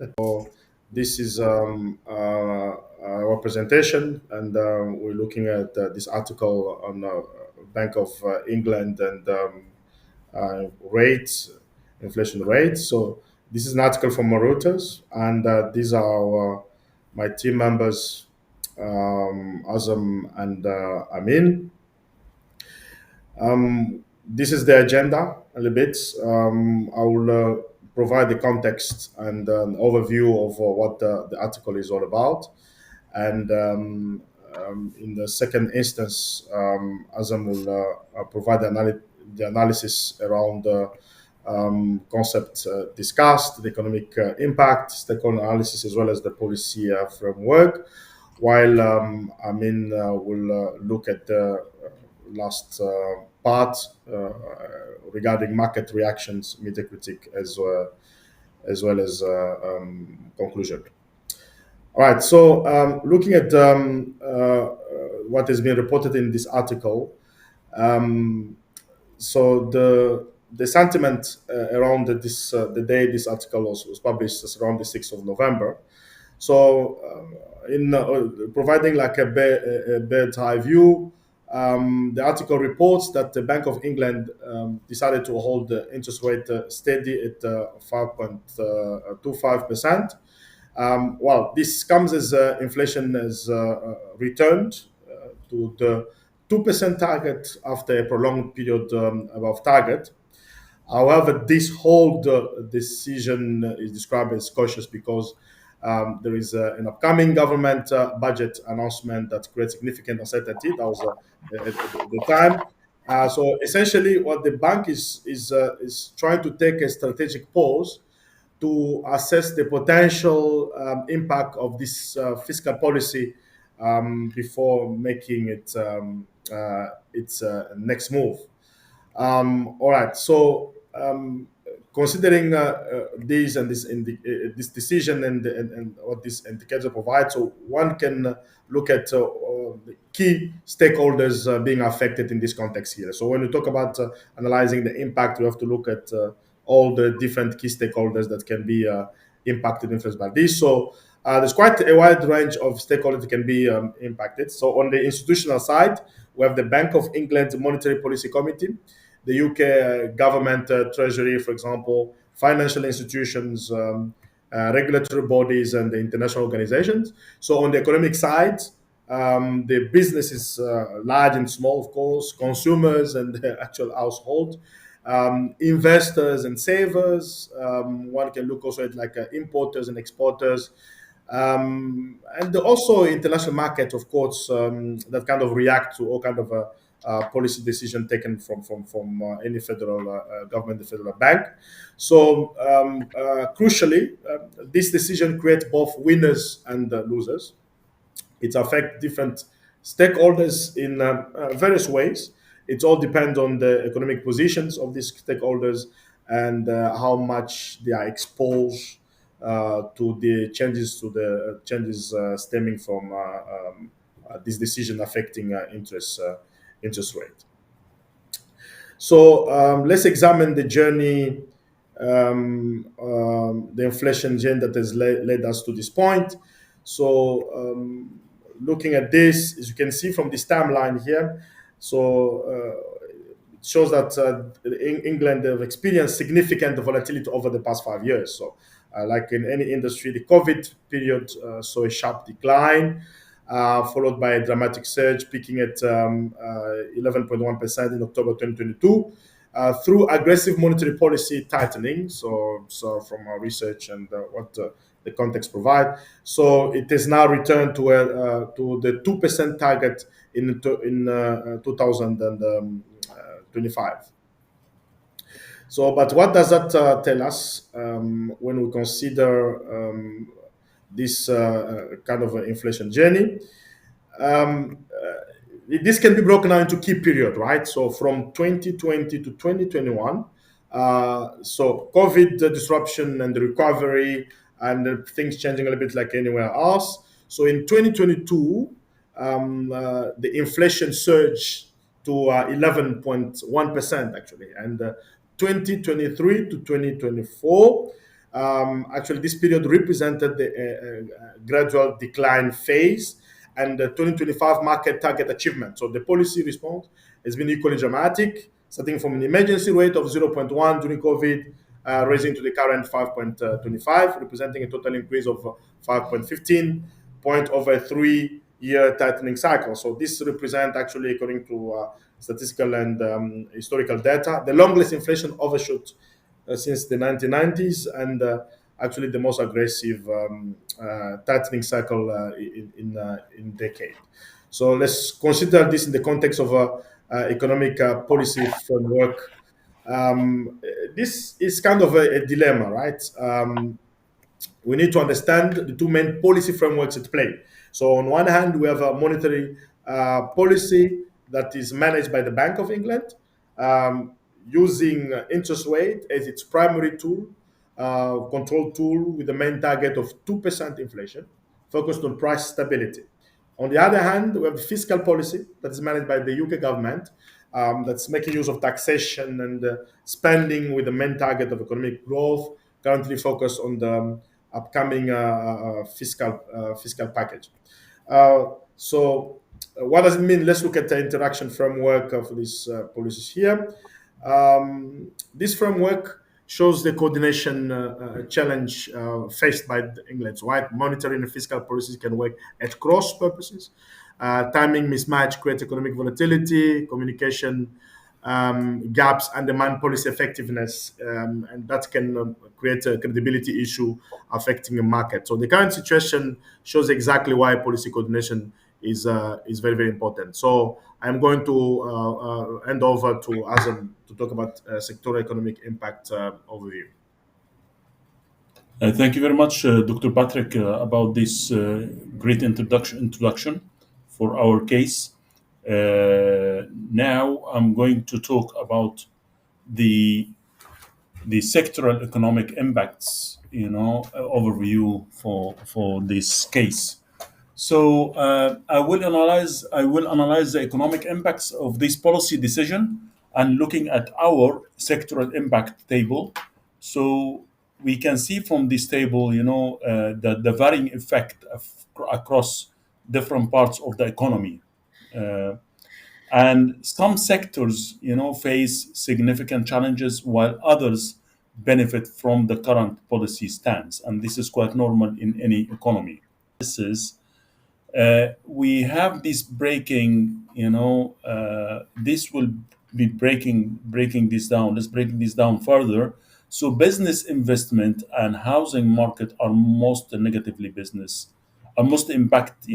So this is our presentation, and we're looking at this article on Bank of England and rates, inflation rates. So this is an article from Reuters, and these are my team members, Azam and Amin. This is the agenda a little bit. I will provide the context and an overview of what the article is all about. And in the second instance, Azam will provide the analysis around the concept discussed, the economic impact, stakeholder analysis, as well as the policy framework, while Amin will look at the last part regarding market reactions, Metacritic, as well as conclusion. All right, so looking at what has been reported in this article, um, so the sentiment around the day this article was published is around the 6th of November. So, in providing like a bird's eye view, the article reports that the Bank of England decided to hold the interest rate steady at 5.25%. Well, this comes as inflation has returned to the 2% target after a prolonged period above target. However, this whole decision is described as cautious because there is an upcoming government budget announcement that creates significant uncertainty. That was at the time. So essentially, what the bank is trying to take a strategic pause to assess the potential impact of this fiscal policy before making its next move. All right. So, considering these and this decision and what this indicator provides, so one can look at the key stakeholders being affected in this context here. So, when we talk about analyzing the impact, we have to look at all the different key stakeholders that can be impacted, influenced by this. So, there's quite a wide range of stakeholders that can be impacted. So, on the institutional side, we have the Bank of England Monetary Policy Committee, the UK government, treasury, for example, financial institutions, regulatory bodies, and the international organizations. So on the economic side, the businesses, large and small, of course, consumers and the actual household, investors and savers. One can look also at like importers and exporters, and also international market, of course, that kind of react to all kind of policy decision taken from any federal government, the federal bank. So crucially, this decision creates both winners and losers. It affects different stakeholders in various ways. It all depends on the economic positions of these stakeholders and how much they are exposed to the changes stemming from this decision affecting interest rate. So let's examine the journey, the inflation journey that has led us to this point. So looking at this, as you can see from this timeline here, so it shows that England have experienced significant volatility over the past 5 years. So like in any industry, the COVID period saw a sharp decline, followed by a dramatic surge, peaking at 11.1% in October 2022 through aggressive monetary policy tightening. So from our research and what the context provide, so it has now returned to the 2% target in 2025. So, but what does that tell us when we consider this kind of inflation journey? This can be broken down into key period, right? So from 2020 to 2021, so COVID disruption and the recovery and things changing a little bit like anywhere else. So in 2022, the inflation surged to 11.1% actually, and 2023 to 2024, Actually, this period represented the gradual decline phase and the 2025 market target achievement. So the policy response has been equally dramatic, starting from an emergency rate of zero point 0.1 during COVID, raising to the current 5.25, representing a total increase of 5.15 point over a 3-year tightening cycle. So this represents actually, according to statistical and historical data, the longest inflation overshoot since the 1990s, and actually the most aggressive tightening cycle in decade. So let's consider this in the context of economic policy framework. This is kind of a dilemma, right? We need to understand the two main policy frameworks at play. So, on one hand, we have a monetary policy that is managed by the Bank of England, using interest rate as its primary tool, control tool, with the main target of 2% inflation, focused on price stability. On the other hand, we have the fiscal policy that is managed by the UK government, that's making use of taxation and spending with the main target of economic growth, currently focused on the upcoming fiscal package. What does it mean? Let's look at the interaction framework of these policies here. This framework shows the coordination challenge faced by England's right. Monetary and fiscal policies can work at cross purposes. Timing mismatch creates economic volatility, communication gaps undermine policy effectiveness, and that can create a credibility issue affecting the market. So the current situation shows exactly why policy coordination is very, very important. So I'm going to hand over to Azam to talk about sectoral economic impact overview. Thank you very much, Dr. Patrick, about this great introduction for our case. Now I'm going to talk about the sectoral economic impacts, overview for this case. So I will analyze the economic impacts of this policy decision and looking at our sectoral impact table. So we can see from this table, the varying effect across different parts of the economy. Uh, and some sectors, face significant challenges while others benefit from the current policy stance. And this is quite normal in any economy. This is we have this breaking, this will be breaking this down. Let's break this down further. So business investment and housing market are most negatively business are most impact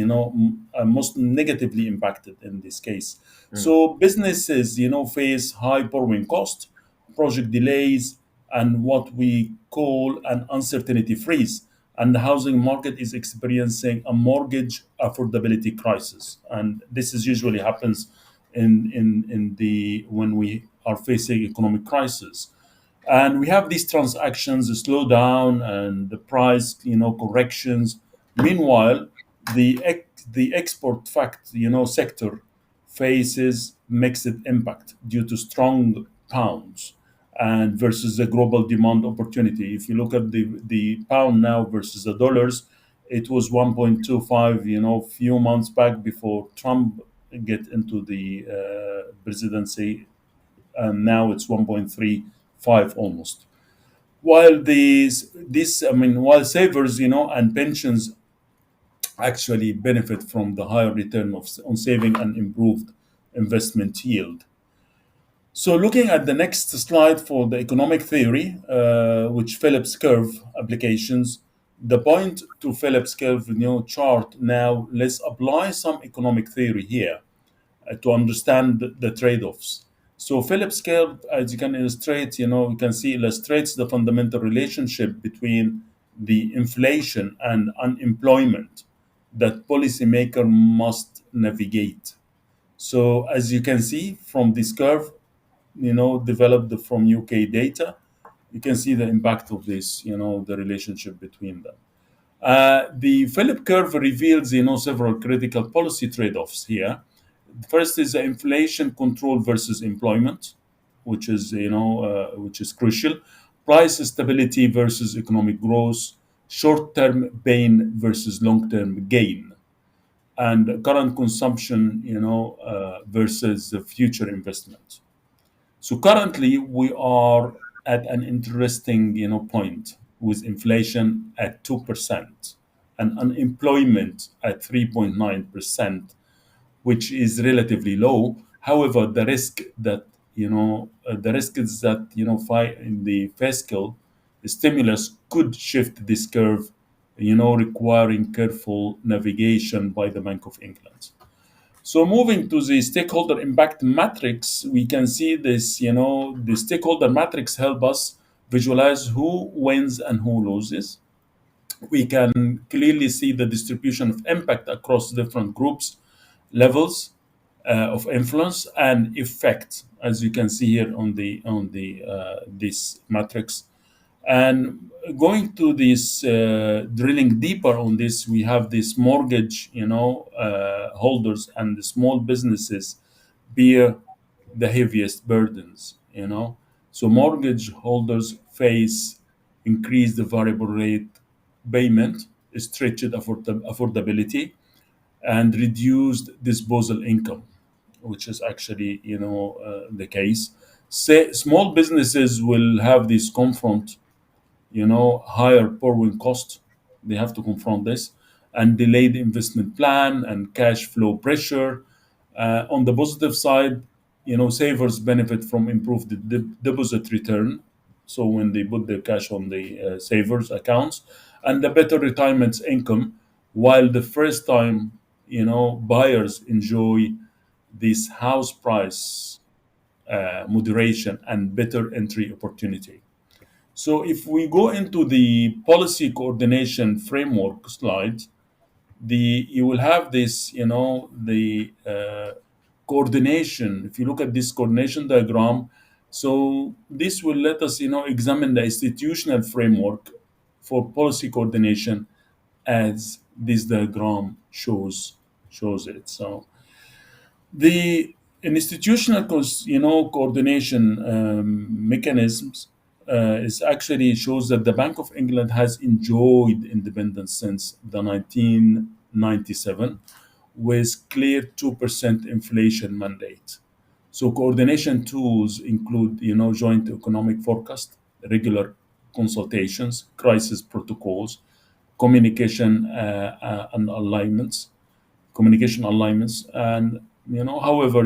are most negatively impacted in this case. So businesses face high borrowing cost, project delays, and what we call an uncertainty freeze. And the housing market is experiencing a mortgage affordability crisis, and this is usually happens in the when we are facing economic crisis. And we have these transactions slow down and the price corrections. Meanwhile, the export sector faces mixed impact due to strong pounds and versus the global demand opportunity. If you look at the pound now versus the dollars, it was 1.25 few months back before Trump get into the presidency, and now it's 1.35 almost. While while savers and pensions actually benefit from the higher return on saving and improved investment yield. So, looking at the next slide for the economic theory, which Phillips curve applications, the point to Phillips curve chart now. Let's apply some economic theory here to understand the trade-offs. So Phillips curve, as you can illustrate, you can see illustrates the fundamental relationship between the inflation and unemployment that policymaker must navigate. So as you can see from this curve, developed from UK data, you can see the impact of this, the relationship between them. The Phillips curve reveals, several critical policy trade-offs here. First is the inflation control versus employment, which is which is crucial. price stability versus economic growth, short-term pain versus long-term gain, and current consumption, versus the future investment. So currently, we are at an interesting, point with inflation at 2% and unemployment at 3.9%, which is relatively low. However, the risk is that in the fiscal stimulus could shift this curve, requiring careful navigation by the Bank of England. So moving to the stakeholder impact matrix, we can see this, the stakeholder matrix help us visualize who wins and who loses. We can clearly see the distribution of impact across different groups, levels of influence and effect, as you can see here on the this matrix. And going to this, drilling deeper on this, we have this mortgage, holders and the small businesses bear the heaviest burdens. So mortgage holders face increased variable rate payment, stretched affordability, and reduced disposal income, which is actually the case. Say, small businesses will have this confront higher borrowing cost. They have to confront this and delayed investment plan and cash flow pressure. On the positive side, savers benefit from improved deposit return. So when they put their cash on the savers accounts, and the better retirement income, while the first time buyers enjoy this house price moderation and better entry opportunity. So if we go into the policy coordination framework slide, the you will have this, the coordination. If you look at this coordination diagram, so this will let us, examine the institutional framework for policy coordination as this diagram shows it. So the institutional coordination mechanisms is actually shows that the Bank of England has enjoyed independence since the 1997 with clear 2% inflation mandate. So coordination tools include, joint economic forecast, regular consultations, crisis protocols, communication and alignments, communication alignments, and however,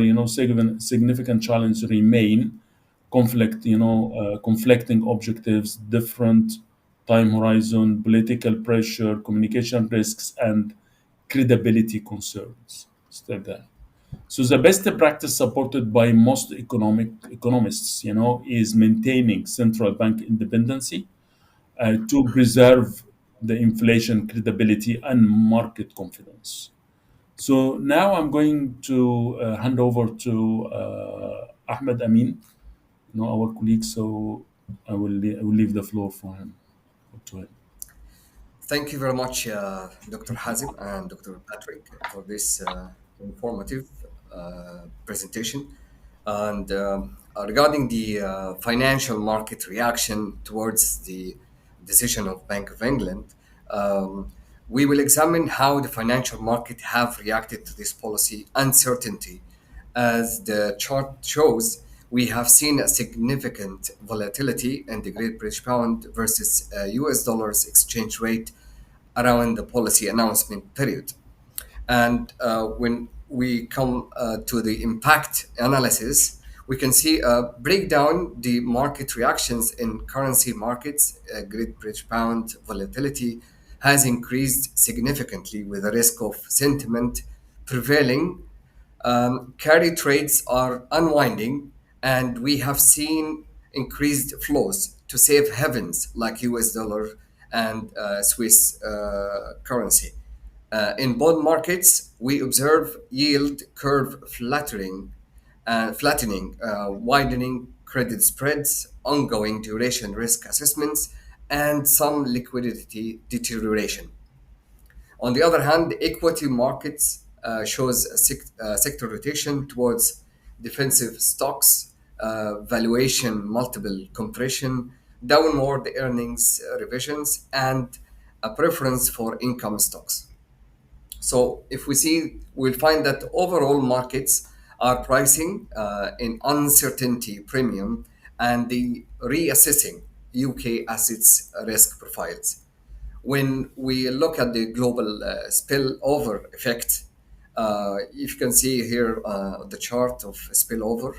significant challenges remain: conflicting objectives, different time horizon, political pressure, communication risks, and credibility concerns still there. So the best practice supported by most economists, is maintaining central bank independency to preserve the inflation credibility and market confidence. So now I'm going to hand over to Ahmed Amin, our colleague. So I will leave the floor for him. To him. Thank you very much, Dr. Hazim and Dr. Patrick, for this informative presentation. And regarding the financial market reaction towards the decision of Bank of England, um, we will examine how the financial market have reacted to this policy uncertainty. As the chart shows, we have seen a significant volatility in the Great British Pound versus US dollars exchange rate around the policy announcement period. And when we come to the impact analysis, we can see break down the market reactions in currency markets. Great British pound volatility has increased significantly with the risk of sentiment prevailing. Carry trades are unwinding, and we have seen increased flows to safe havens like US dollar and Swiss currency. In bond markets, we observe yield curve flattening, widening credit spreads, ongoing duration risk assessments, and some liquidity deterioration. On the other hand, the equity markets shows a sector rotation towards defensive stocks, valuation multiple compression, downward earnings revisions, and a preference for income stocks. So if we see, we'll find that overall markets are pricing in uncertainty premium and the reassessing UK assets risk profiles. When we look at the global spillover effect, if you can see here the chart of spillover,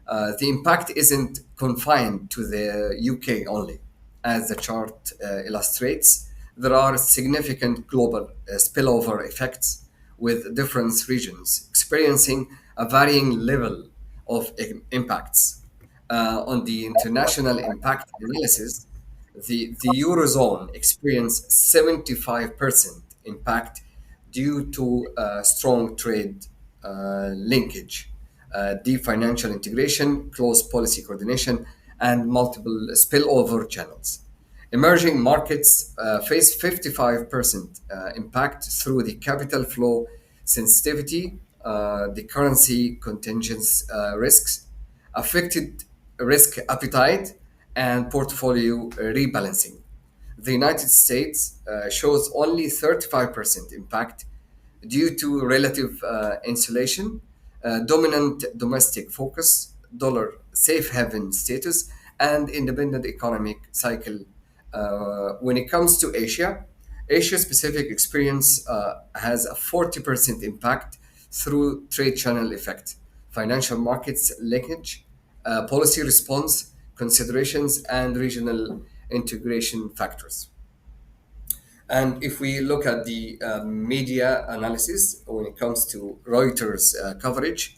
the impact isn't confined to the UK only. As the chart illustrates, there are significant global spillover effects with different regions experiencing a varying level of impacts. On the international impact analysis, the Eurozone experienced 75% impact due to strong trade linkage, deep financial integration, close policy coordination, and multiple spillover channels. Emerging markets face 55% impact through the capital flow sensitivity, the currency contingence risks, affected risk appetite, and portfolio rebalancing. The United States shows only 35% impact due to relative insulation, dominant domestic focus, dollar safe haven status, and independent economic cycle. When it comes to Asia, Asia specific experience has a 40% impact through trade channel effect, financial markets linkage, policy response considerations, and regional integration factors. And if we look at the media analysis when it comes to Reuters coverage,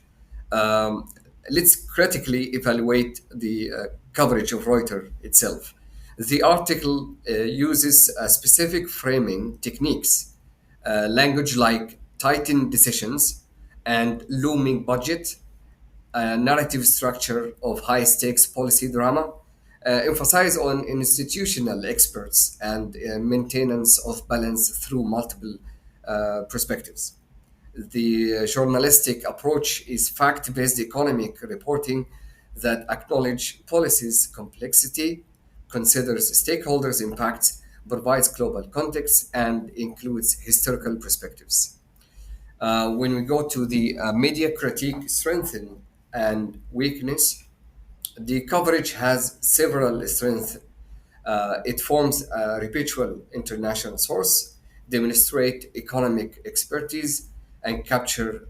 um, let's critically evaluate the coverage of Reuters itself. The article uses specific framing techniques, language like tightened decisions and looming budget, a narrative structure of high stakes policy drama, emphasize on institutional experts and maintenance of balance through multiple perspectives. The journalistic approach is fact based economic reporting that acknowledge policies complexity, considers stakeholders' impacts, provides global context, and includes historical perspectives. When we go to the media critique strength and weakness, the coverage has several strengths. It forms a reputable international source, demonstrate economic expertise, and capture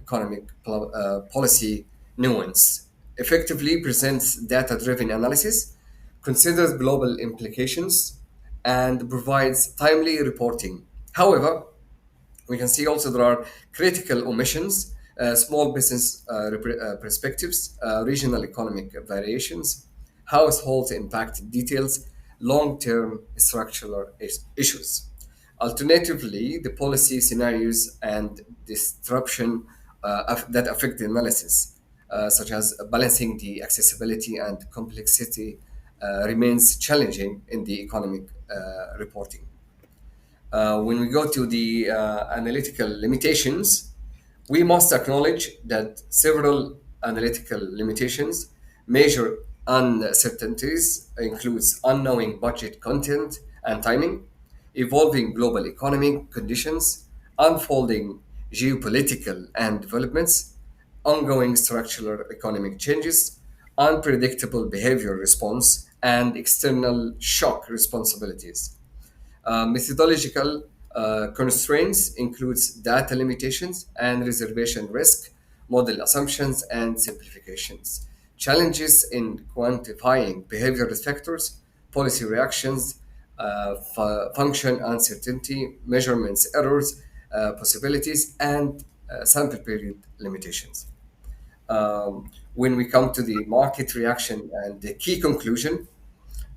economic policy nuance. Effectively presents data-driven analysis, considers global implications, and provides timely reporting. However, we can see also there are critical omissions, small business perspectives, regional economic variations, household impact details, long term structural issues. Alternatively, the policy scenarios and disruption that affect the analysis, such as balancing the accessibility and complexity, remains challenging in the economic reporting. When we go to the analytical limitations, we must acknowledge that several analytical limitations, major uncertainties includes unknowing budget content and timing, evolving global economic conditions, unfolding geopolitical and developments, ongoing structural economic changes, unpredictable behavior response, and external shock responsibilities. Methodological constraints includes data limitations and reservation risk, model assumptions, and simplifications. Challenges in quantifying behavioral factors, policy reactions, function uncertainty, measurements errors, possibilities, and sample period limitations. When we come to the market reaction and the key conclusion,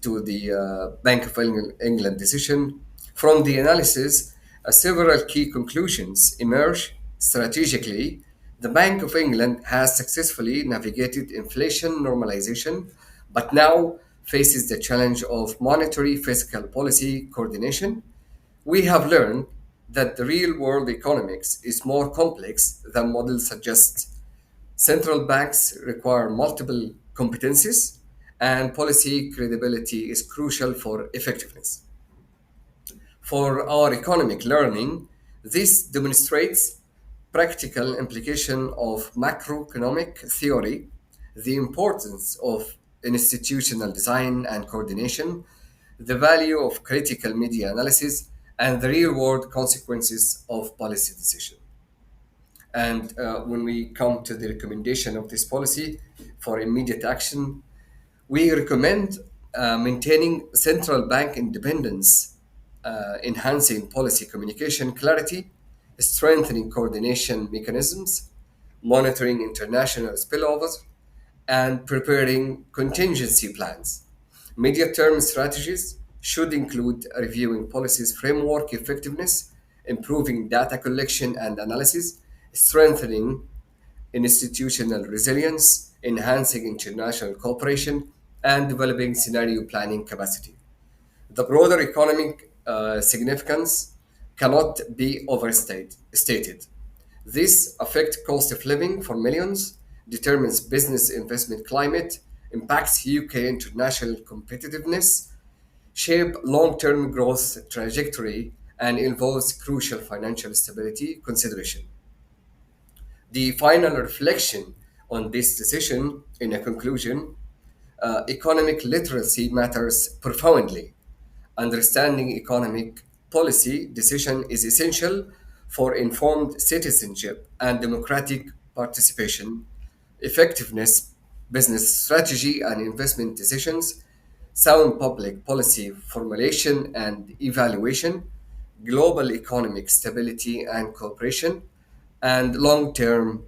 to the Bank of England decision. From the analysis, several key conclusions emerge strategically. The Bank of England has successfully navigated inflation normalization, but now faces the challenge of monetary fiscal policy coordination. We have learned that the real world economics is more complex than models suggest. Central banks require multiple competencies, and policy credibility is crucial for effectiveness. For our economic learning, this demonstrates practical implication of macroeconomic theory, the importance of institutional design and coordination, the value of critical media analysis, and the real-world consequences of policy decision. And when we come to the recommendation of this policy for immediate action, we recommend maintaining central bank independence, enhancing policy communication clarity, strengthening coordination mechanisms, monitoring international spillovers, and preparing contingency plans. Medium term strategies should include reviewing policies framework effectiveness, improving data collection and analysis, strengthening institutional resilience, enhancing international cooperation, and developing scenario planning capacity. The broader economic significance cannot be overstated. This affects cost of living for millions, determines business investment climate, impacts UK international competitiveness, shape long-term growth trajectory, and involves crucial financial stability consideration. The final reflection on this decision, in a conclusion, economic literacy matters profoundly. Understanding economic policy decision is essential for informed citizenship and democratic participation, effectiveness, business strategy and investment decisions, sound public policy formulation and evaluation, global economic stability and cooperation, and long term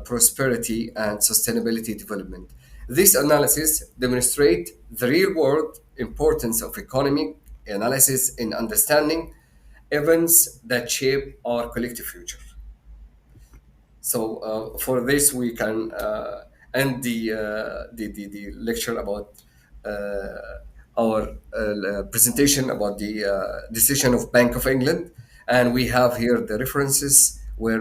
prosperity and sustainability development. This analysis demonstrates the real world importance of economic analysis in understanding events that shape our collective future. So, for this, we can end the lecture about our presentation about the decision of Bank of England, and we have here the references where